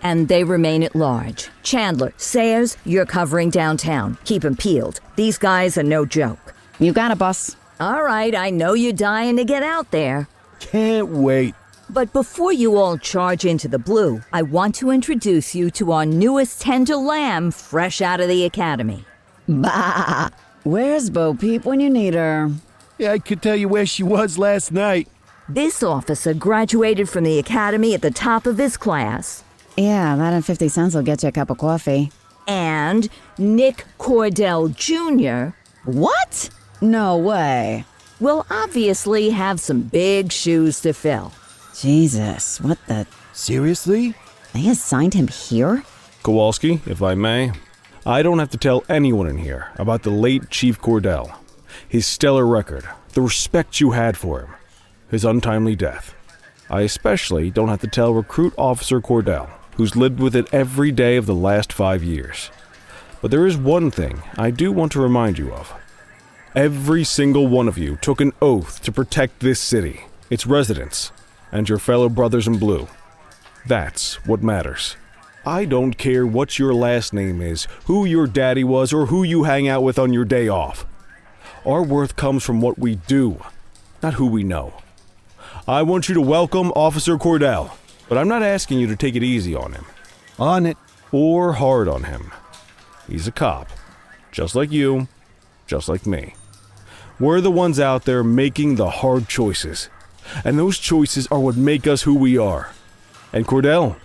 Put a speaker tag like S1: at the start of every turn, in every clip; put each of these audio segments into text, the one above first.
S1: And they remain at large. Chandler, Sayers, you're covering downtown. Keep 'em peeled. These guys are no joke.
S2: You got it, boss.
S1: All right, I know you're dying to get out there.
S3: Can't wait.
S1: But before you all charge into the blue, I want to introduce you to our newest tender lamb fresh out of the academy.
S2: Bah! Where's Bo Peep when you need her?
S3: Yeah, I could tell you where she was last night.
S1: This officer graduated from the academy at the top of his class.
S2: Yeah, that and 50 cents will get you a cup of coffee.
S1: And Nick Cordell Jr.
S2: What? No way.
S1: will obviously have some big shoes to fill.
S2: Jesus, what the...
S3: Seriously?
S2: They assigned him here?
S4: Kowalski, if I may, I don't have to tell anyone in here about the late Chief Cordell, his stellar record, the respect you had for him, his untimely death. I especially don't have to tell Recruit Officer Cordell, who's lived with it every day of the last 5 years. But there is one thing I do want to remind you of. Every single one of you took an oath to protect this city, its residents, and your fellow brothers in blue. That's what matters. I don't care what your last name is, who your daddy was, or who you hang out with on your day off. Our worth comes from what we do, not who we know. I want you to welcome Officer Cordell, but I'm not asking you to take it easy on him.
S3: On it.
S4: Or hard on him. He's a cop, just like you, just like me. We're the ones out there making the hard choices, and those choices are what make us who we are. And Cordell,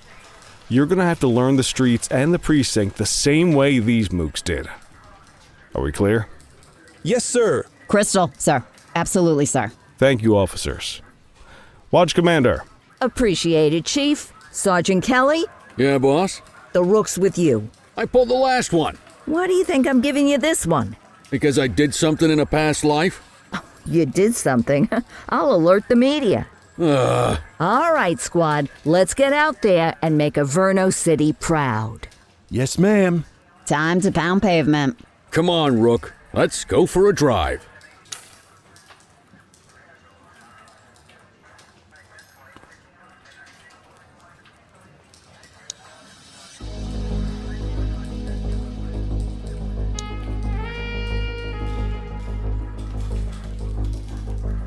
S4: you're gonna have to learn the streets and the precinct the same way these mooks did. Are we clear?
S3: Yes, sir.
S2: Crystal, sir. Absolutely, sir.
S4: Thank you, officers. Watch Commander.
S1: Appreciated, Chief. Sergeant Kelly,
S5: Yeah, boss?
S1: the rook's with you.
S5: I pulled the last one.
S1: Why do you think I'm giving you this one?
S5: Because I did something in a past life?
S1: You did something. I'll alert the media. All right, squad. Let's get out there and make Averno City proud.
S3: Yes, ma'am.
S2: Time to pound pavement.
S5: Come on, Rook. Let's go for a drive.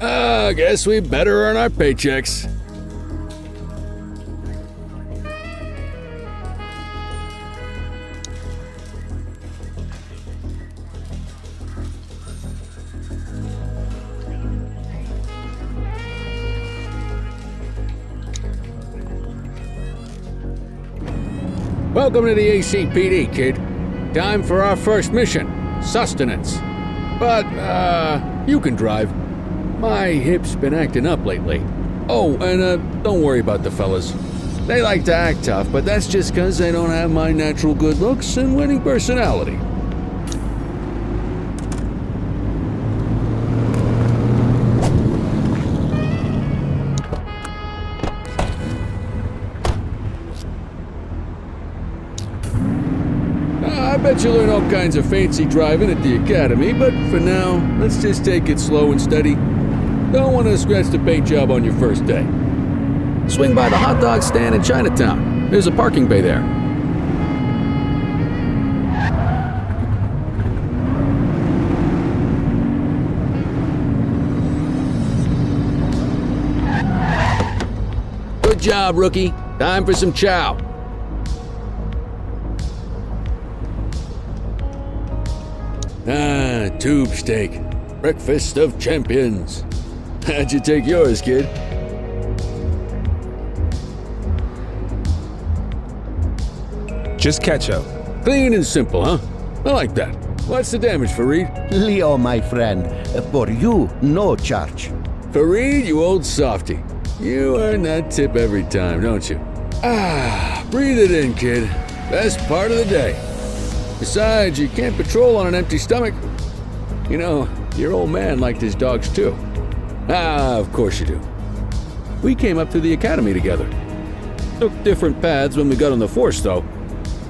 S5: I guess we better earn our paychecks. Welcome to the ACPD, kid. Time for our first mission, sustenance. But, you can drive. My hip's been acting up lately. Oh, and don't worry about the fellas. They like to act tough, but that's just 'cause they don't have my natural good looks and winning personality. I bet you learn all kinds of fancy driving at the academy, but for now, let's just take it slow and steady. Don't want to scratch the paint job on your first day. Swing by the hot dog stand in Chinatown. There's a parking bay there. Good job, rookie. Time for some chow. Tube steak. Breakfast of champions. How'd you take yours, kid?
S6: Just ketchup.
S5: Clean and simple, huh? I like that. What's the damage, Fareed?
S7: Leo, my friend, for you, no charge.
S5: Fareed, you old softy. You earn that tip every time, don't you? Breathe it in, kid. Best part of the day. Besides, you can't patrol on an empty stomach. You know, your old man liked his dogs too. Of course you do. We came up through the academy together. Took different paths when we got on the force, though.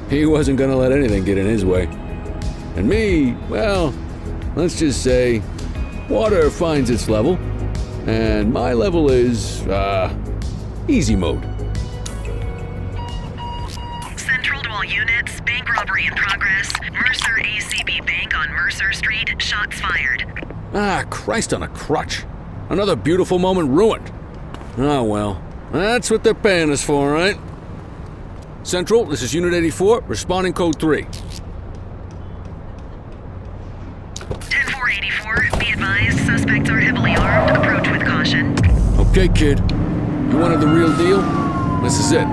S5: He wasn't gonna let anything get in his way. And me, well, let's just say, water finds its level. And my level is, easy mode.
S8: Central to all units, bank robbery in progress. Mercer ACB Bank on Mercer Street, shots fired.
S5: Ah, Christ on a crutch. Another beautiful moment ruined. Oh well, that's what they're paying us for, right? Central, this is Unit 84, responding code 3.
S8: 10-484, be advised, suspects are heavily armed. Approach with caution.
S5: Okay, kid. You wanted the real deal? This is it.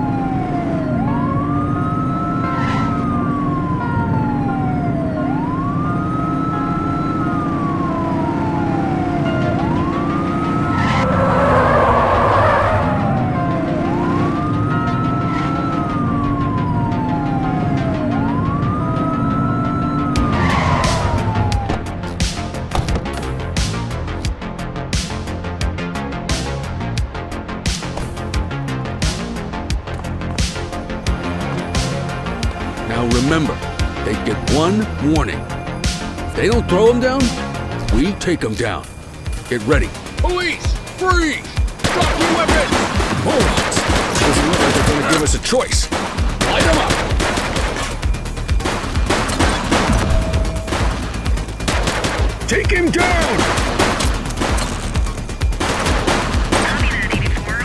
S5: Now remember, they get one warning. If they don't throw them down, we take them down. Get ready. Police! Freeze! Drop your weapon! Morons! Doesn't look like they're gonna give us a choice. Light them up! Take him down!
S8: Copy that, 84.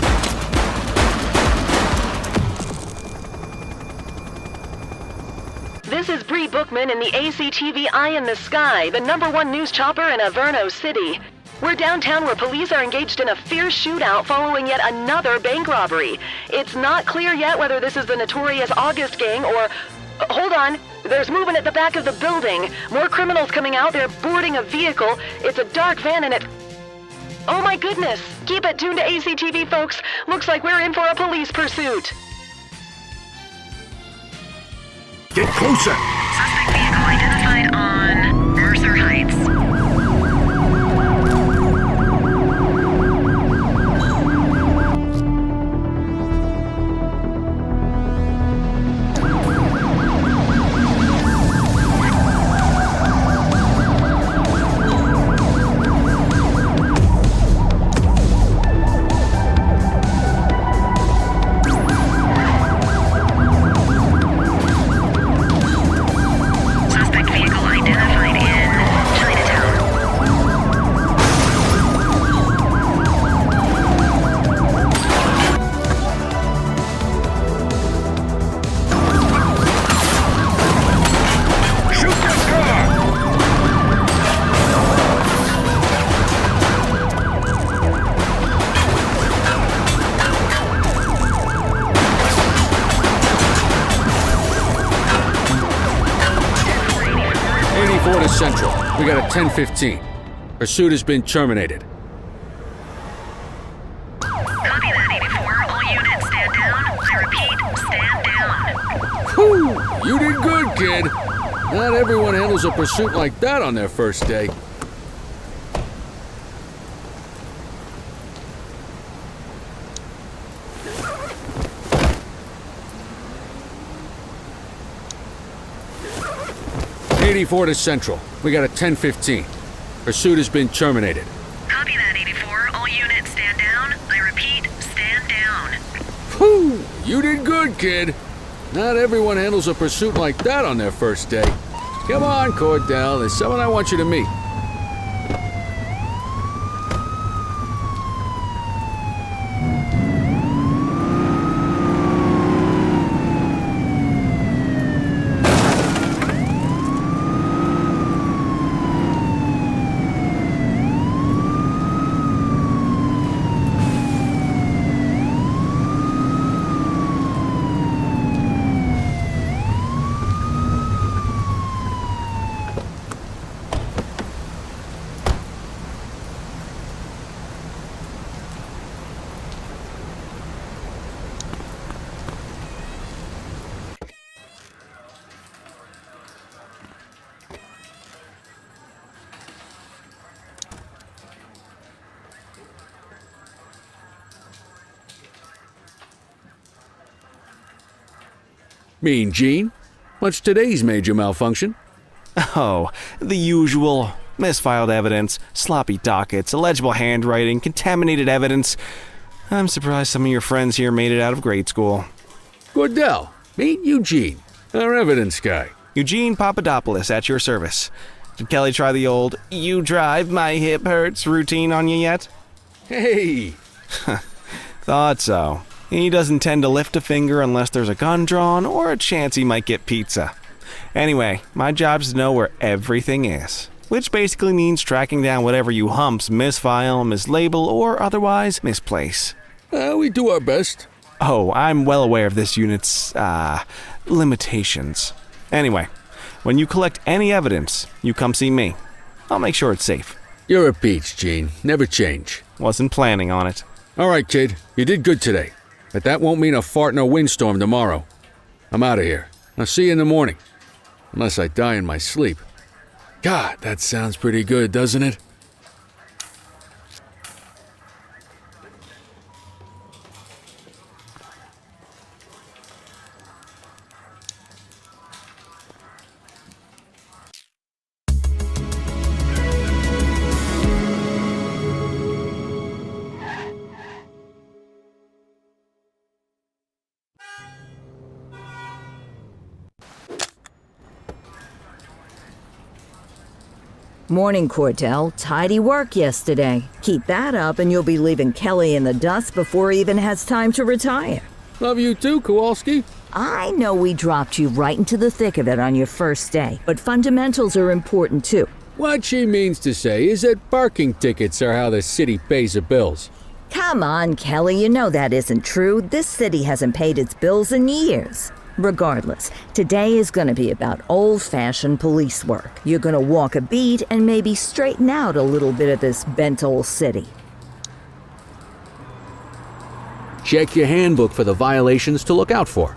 S9: This is Bree Bookman in the ACTV Eye in the Sky, the #1 news chopper in Averno City. We're downtown where police are engaged in a fierce shootout following yet another bank robbery. It's not clear yet whether this is the notorious August gang or... Hold on. There's movement at the back of the building. More criminals coming out. They're boarding a vehicle. It's a dark van and it... Oh my goodness. Keep it tuned to ACTV, folks. Looks like we're in for a police pursuit.
S5: Get closer!
S8: Suspect vehicle identified on Mercer Heights.
S5: 84 to Central. We got a 10-15. Pursuit has been terminated.
S8: Copy that, 84. All units stand down. I repeat, stand down.
S5: Whew! You did good, kid. Not everyone handles a pursuit like that on their first day. '84 to Central. We got a 10-15. Pursuit has been terminated.
S8: Copy that, 84. All units stand down. I repeat, stand down.
S5: Whew! You did good, kid. Not everyone handles a pursuit like that on their first day. Come on, Cordell. There's someone I want you to meet. Mean Gene? What's today's major malfunction?
S4: Oh, the usual. Misfiled evidence, sloppy dockets, illegible handwriting, contaminated evidence. I'm surprised some of your friends here made it out of grade school.
S5: Cordell, meet Eugene, our evidence guy.
S4: Eugene Papadopoulos at your service. Did Kelly try the old, "you drive, my hip hurts" routine on you yet?
S5: Hey!
S4: Thought so. He doesn't tend to lift a finger unless there's a gun drawn or a chance he might get pizza. Anyway, my job's to know where everything is, which basically means tracking down whatever you humps misfile, mislabel, or otherwise misplace.
S5: We do our best.
S4: Oh, I'm well aware of this unit's, limitations. Anyway, when you collect any evidence, you come see me. I'll make sure it's safe.
S5: You're a peach, Gene. Never change.
S4: Wasn't planning on it.
S5: All right, kid. You did good today. But that won't mean a fart in a windstorm tomorrow. I'm out of here. I'll see you in the morning. Unless I die in my sleep. God, that sounds pretty good, doesn't it?
S1: Morning, Cordell. Tidy work yesterday. Keep that up and you'll be leaving Kelly in the dust before he even has time to retire.
S5: Love you too, Kowalski.
S1: I know we dropped you right into the thick of it on your first day, but fundamentals are important too.
S5: What she means to say is that parking tickets are how the city pays the bills.
S1: Come on, Kelly, you know that isn't true. This city hasn't paid its bills in years. Regardless, today is going to be about old-fashioned police work. You're going to walk a beat and maybe straighten out a little bit of this bent old city.
S5: Check your handbook for the violations to look out for.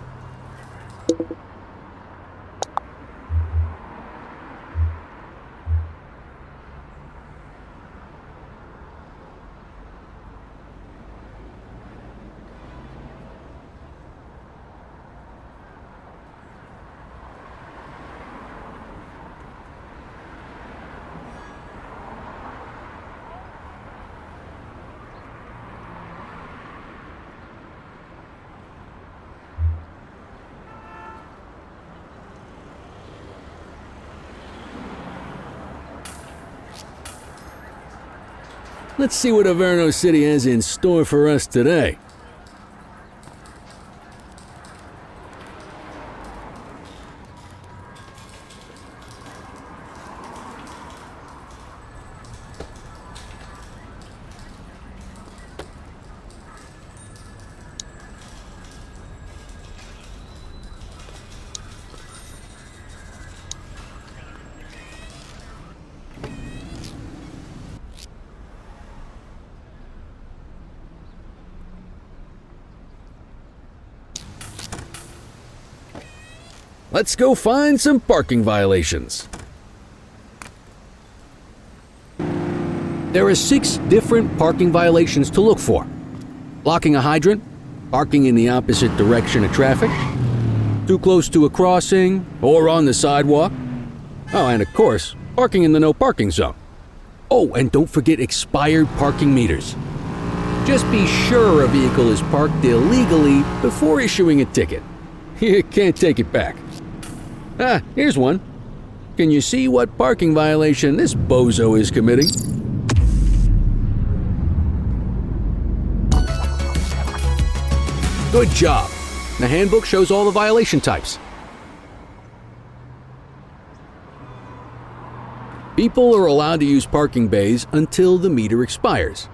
S5: Let's see what Averno City has in store for us today. Let's go find some parking violations. There are 6 different parking violations to look for. Blocking a hydrant, parking in the opposite direction of traffic, too close to a crossing or on the sidewalk. Oh, and of course, parking in the no parking zone. Oh, and don't forget expired parking meters. Just be sure a vehicle is parked illegally before issuing a ticket. You can't take it back. Ah, here's one. Can you see what parking violation this bozo is committing? Good job. The handbook shows all the violation types. People are allowed to use parking bays until the meter expires.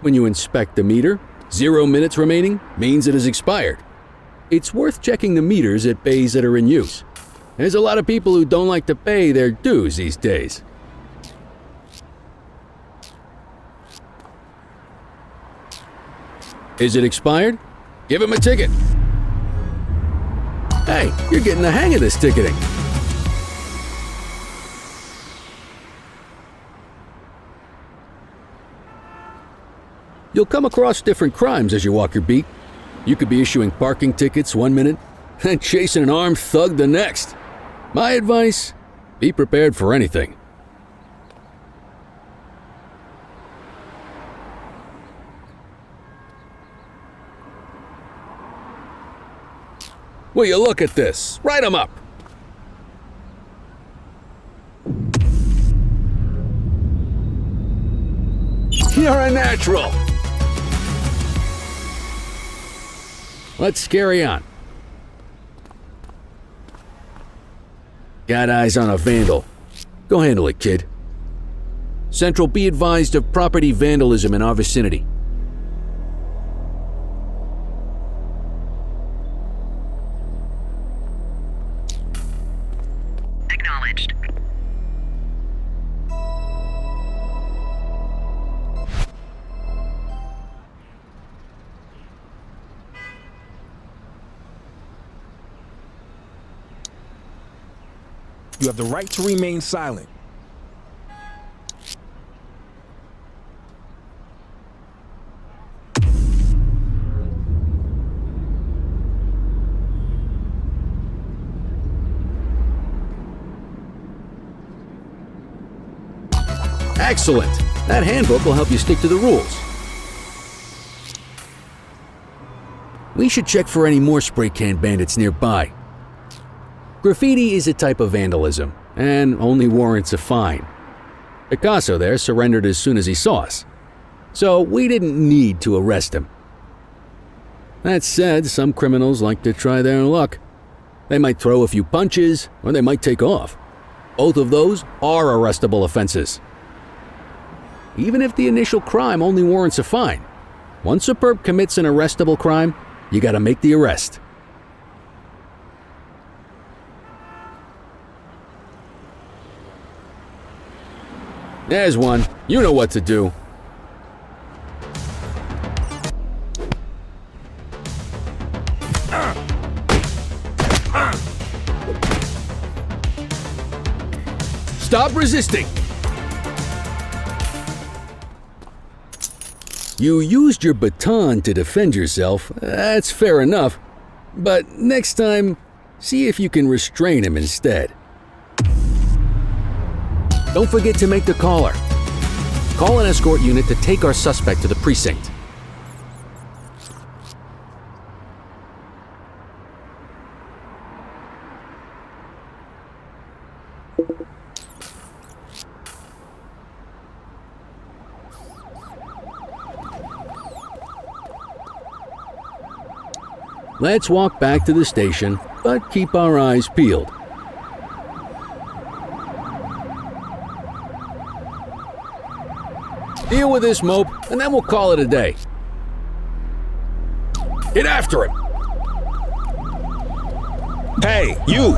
S5: When you inspect the meter, 0 minutes remaining means it has expired. It's worth checking the meters at bays that are in use. There's a lot of people who don't like to pay their dues these days. Is it expired? Give him a ticket. Hey, you're getting the hang of this ticketing. You'll come across different crimes as you walk your beat. You could be issuing parking tickets 1 minute and chasing an armed thug the next. My advice, be prepared for anything. Will you look at this? Write 'em up. You're a natural. Let's carry on. Got eyes on a vandal. Go handle it, kid. Central, be advised of property vandalism in our vicinity.
S8: Acknowledged.
S6: You have the right to remain silent.
S5: Excellent! That handbook will help you stick to the rules. We should check for any more spray can bandits nearby. Graffiti is a type of vandalism, and only warrants a fine. Picasso there surrendered as soon as he saw us, so we didn't need to arrest him. That said, some criminals like to try their luck. They might throw a few punches, or they might take off. Both of those are arrestable offenses. Even if the initial crime only warrants a fine, once a perp commits an arrestable crime, you gotta make the arrest. There's one. You know what to do. Stop resisting! You used your baton to defend yourself. That's fair enough. But next time, see if you can restrain him instead. Don't forget to make the caller. Call an escort unit to take our suspect to the precinct. Let's walk back to the station, but keep our eyes peeled. Deal with this mope, and then we'll call it a day. Get after him!
S6: Hey, you!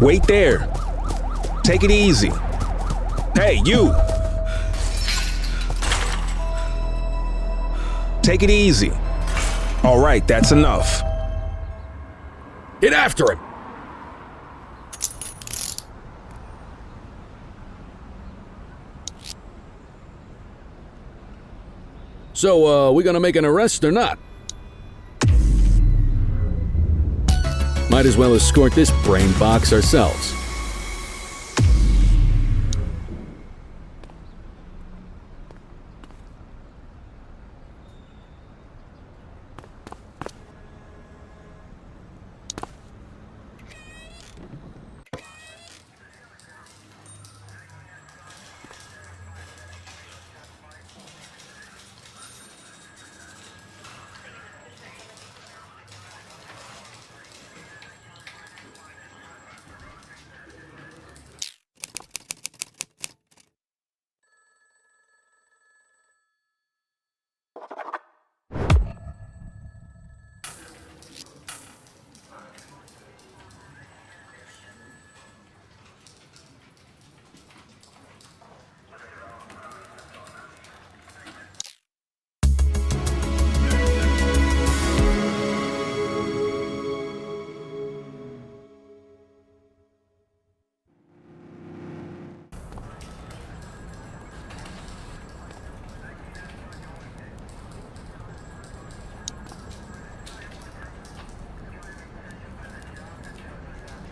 S6: Wait there. Take it easy. Hey, you! Take it easy. All right, that's enough.
S5: Get after him! So, we gonna make an arrest or not? Might as well escort this brain box ourselves.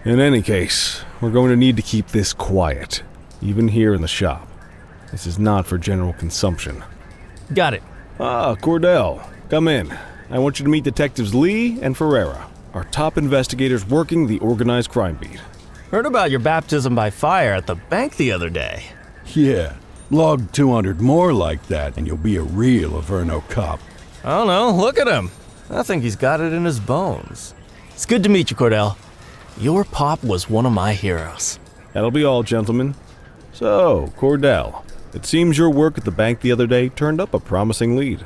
S4: In any case, we're going to need to keep this quiet, even here in the shop. This is not for general consumption.
S10: Got it.
S4: Ah, Cordell, come in. I want you to meet Detectives Lee and Ferreira, our top investigators working the organized crime beat.
S10: Heard about your baptism by fire at the bank the other day.
S3: Yeah, log 200 more like that and you'll be a real Averno cop.
S10: I don't know, look at him. I think he's got it in his bones. It's good to meet you, Cordell. Your pop was one of my heroes.
S4: That'll be all, gentlemen. So, Cordell, it seems your work at the bank the other day turned up a promising lead.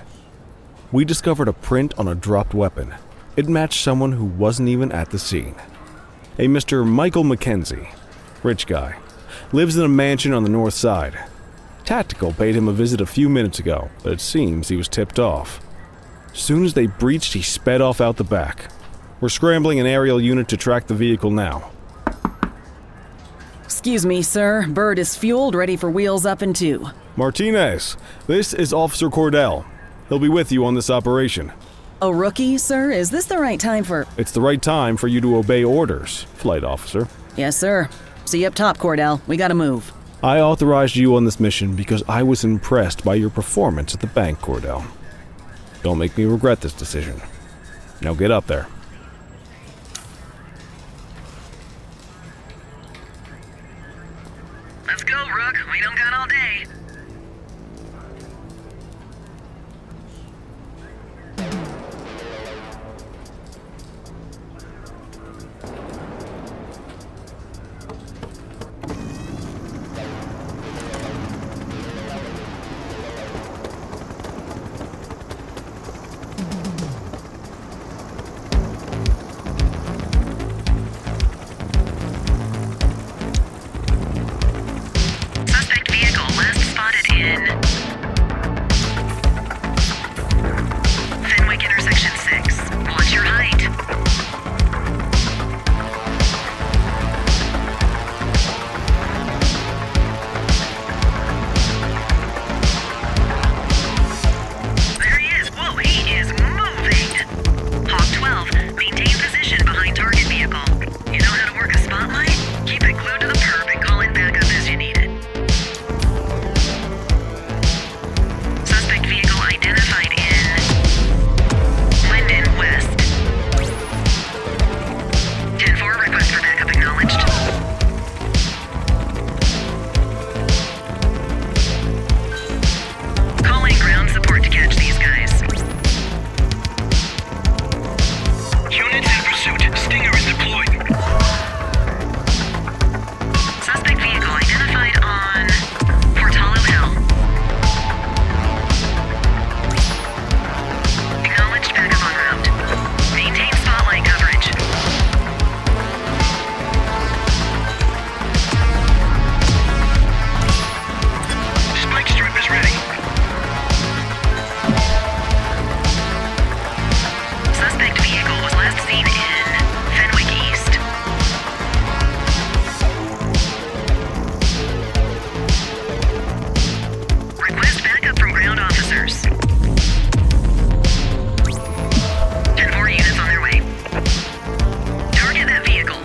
S4: We discovered a print on a dropped weapon. It matched someone who wasn't even at the scene. A Mr. Michael McKenzie, rich guy, lives in a mansion on the north side. Tactical paid him a visit a few minutes ago, but it seems he was tipped off. Soon as they breached, he sped off out the back. We're scrambling an aerial unit to track the vehicle now.
S2: Excuse me, sir. Bird is fueled, ready for wheels up in 2.
S4: Martinez, this is Officer Cordell. He'll be with you on this operation.
S2: A rookie, sir? Is this the right time for...
S4: It's the right time for you to obey orders, flight officer.
S2: Yes, sir. See you up top, Cordell. We gotta move.
S4: I authorized you on this mission because I was impressed by your performance at the bank, Cordell. Don't make me regret this decision. Now get up there.
S8: Let's go, Rook. We don't got all day. Suspect vehicle last spotted in Fenwick intersection 6. Watch your height. There he is. Whoa, he is moving. Hawk 12, maintain position behind target vehicle. You know how to work a spotlight? Keep it glued to the perp and call in backup as you need it. Suspect vehicle identified in Linden West. 10-4, request for backup acknowledged. Calling ground support to catch these guys. Units in pursuit. Stinger is deployed. Suspect vehicle identified on Portalo Hill. Acknowledged backup en route. Maintain spotlight coverage. Spike strip is ready. Suspect vehicle was last seen in Fenwick East. Request backup from ground officers. 10-4 units on their way. Target that vehicle.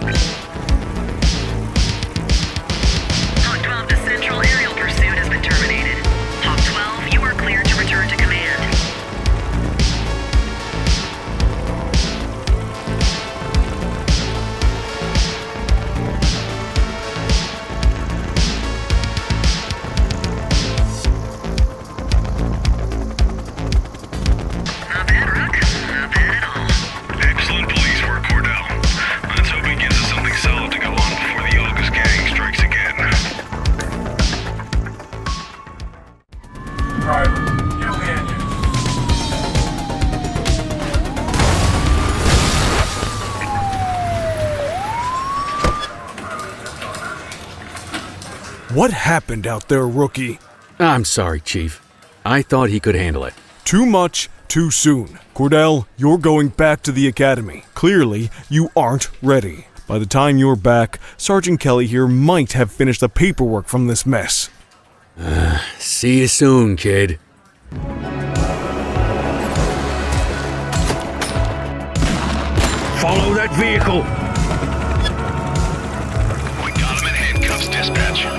S8: Hawk 12 to central aerial pursuit has been terminated. Hawk 12, you are cleared to return to command. Not bad, Rook. Not bad at all.
S11: Excellent police work, Cordell. Let's hope it gives us something solid to go on before the August gang strikes again. Driver, you hand it.
S4: What happened out there, rookie?
S5: I'm sorry, Chief. I thought he could handle it.
S4: Too much, too soon. Cordell, you're going back to the academy. Clearly, you aren't ready. By the time you're back, Sergeant Kelly here might have finished the paperwork from this mess.
S5: See you soon, kid.
S11: Follow that vehicle. We got him in handcuffs, dispatch.